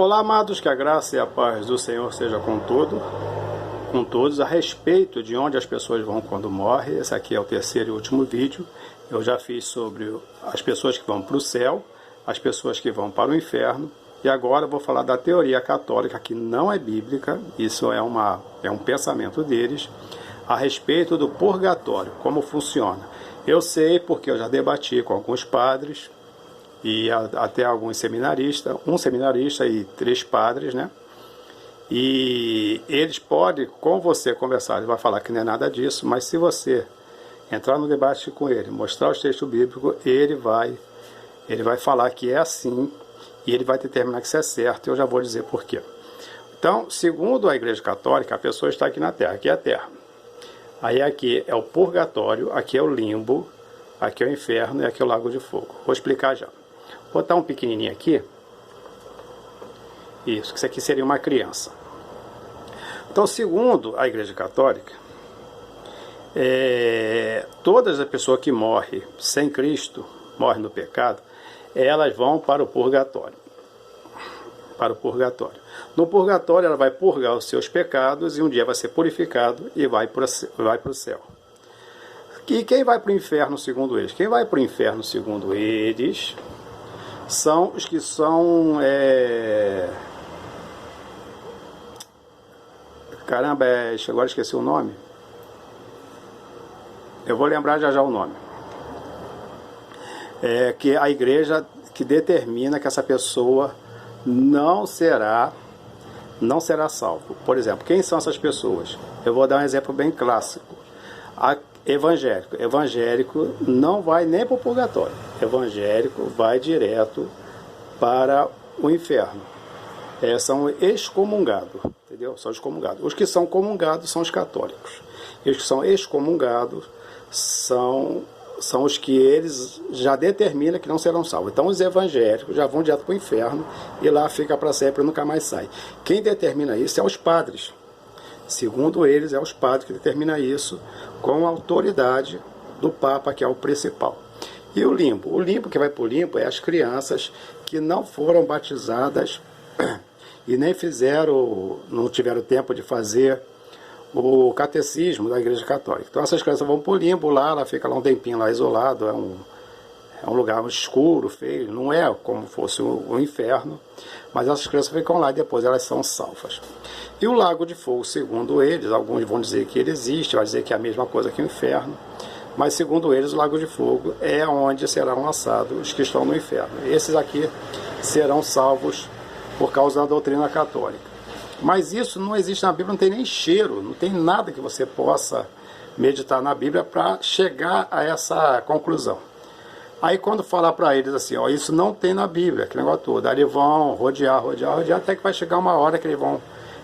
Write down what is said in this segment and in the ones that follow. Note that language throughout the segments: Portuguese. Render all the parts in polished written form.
Olá, amados, que a graça e a paz do Senhor seja com todos. A respeito de onde as pessoas vão quando morrem, esse aqui é o terceiro e último vídeo. Eu já fiz sobre as pessoas que vão para o céu, as pessoas que vão para o inferno, e agora eu vou falar da teoria católica, que não é bíblica, isso é um pensamento deles, a respeito do purgatório, como funciona. Eu sei porque eu já debati com alguns padres, e até alguns seminaristas, um seminarista e 3 padres, né? E eles podem, com você, conversar, ele vai falar que não é nada disso, mas se você entrar no debate com ele, mostrar os textos bíblicos, ele vai falar que é assim, e ele vai determinar que isso é certo, e eu já vou dizer por quê. Então, segundo a Igreja Católica, a pessoa está aqui na Terra, aqui é a Terra. Aí aqui é o purgatório, aqui é o limbo, aqui é o inferno e aqui é o lago de fogo. Vou explicar já. Vou botar um pequenininho aqui. Isso aqui seria uma criança. Então, segundo a Igreja Católica, todas as pessoas que morrem sem Cristo, morrem no pecado, elas vão para o purgatório. Para o purgatório. No purgatório, ela vai purgar os seus pecados e um dia vai ser purificado e vai para o céu. E quem vai para o inferno, segundo eles? Quem vai para o inferno, segundo eles, são os que são... Caramba, agora esqueci o nome. Eu vou lembrar já o nome. Que a igreja que determina que essa pessoa não será salvo. Por exemplo, quem são essas pessoas? Eu vou dar um exemplo bem clássico. Evangélico não vai nem para o purgatório. Evangélico vai direto para o inferno. São excomungados, entendeu? São excomungados. Os que são comungados são os católicos. E os que são excomungados são os que eles já determinam que não serão salvos. Então os evangélicos já vão direto para o inferno e lá fica para sempre e nunca mais sai. Quem determina isso é os padres. Segundo eles, é os padres que determinam isso com a autoridade do Papa, que é o principal. E o limbo? O limbo que vai para o limbo é as crianças que não foram batizadas e nem não tiveram tempo de fazer o catecismo da Igreja Católica. Então essas crianças vão para o limbo lá, ela fica lá um tempinho lá isolado, é um lugar escuro, feio, não é como fosse o inferno, mas essas crianças ficam lá e depois elas são salvas. E o lago de fogo, segundo eles, alguns vão dizer que ele existe, vai dizer que é a mesma coisa que o inferno, mas segundo eles o lago de fogo é onde serão lançados os que estão no inferno. Esses aqui serão salvos por causa da doutrina católica. Mas isso não existe na Bíblia, não tem nem cheiro, não tem nada que você possa meditar na Bíblia para chegar a essa conclusão. Aí quando falar para eles assim, ó, isso não tem na Bíblia, aquele negócio todo, aí eles vão rodear, até que vai chegar uma hora que eles vão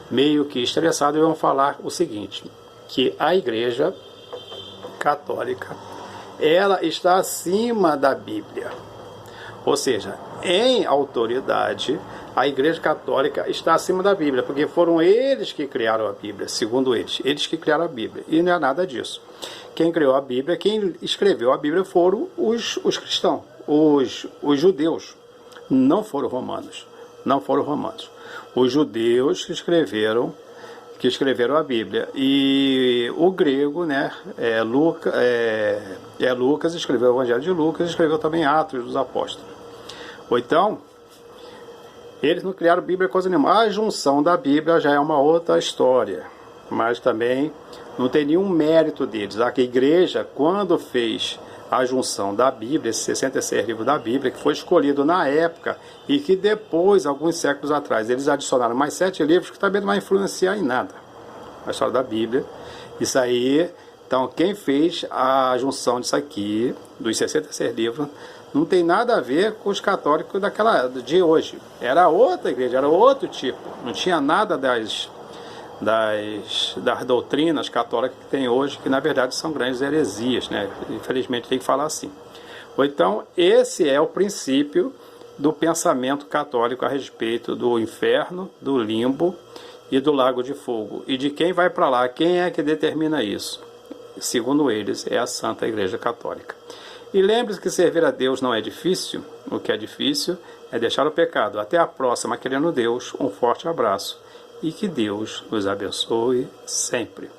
meio que estressados e vão falar o seguinte, que a Igreja Católica, ela está acima da Bíblia. Ou seja, em autoridade, a Igreja Católica está acima da Bíblia, porque foram eles que criaram a Bíblia, segundo eles que criaram a Bíblia, e não é nada disso. Quem criou a Bíblia, quem escreveu a Bíblia foram os cristãos, os judeus, não foram romanos, Os judeus que escreveram a Bíblia, e o grego, né, Lucas escreveu o Evangelho de Lucas, escreveu também Atos dos Apóstolos. Ou então, eles não criaram Bíblia coisa nenhuma. A junção da Bíblia já é uma outra história, mas também não tem nenhum mérito deles. A igreja, quando fez a junção da Bíblia, esses 66 livros da Bíblia, que foi escolhido na época e que depois, alguns séculos atrás, eles adicionaram mais 7 livros que também não vai influenciar em nada a história da Bíblia. Isso aí, então, quem fez a junção disso aqui, dos 66 livros, não tem nada a ver com os católicos de hoje. Era outra igreja, era outro tipo. Não tinha nada das doutrinas católicas que tem hoje, que na verdade são grandes heresias, né? Infelizmente tem que falar assim. Ou então, esse é o princípio do pensamento católico a respeito do inferno, do limbo e do lago de fogo. E de quem vai para lá, quem é que determina isso? Segundo eles, é a Santa Igreja Católica. E lembre-se que servir a Deus não é difícil. O que é difícil é deixar o pecado. Até a próxima, querendo Deus, um forte abraço e que Deus nos abençoe sempre.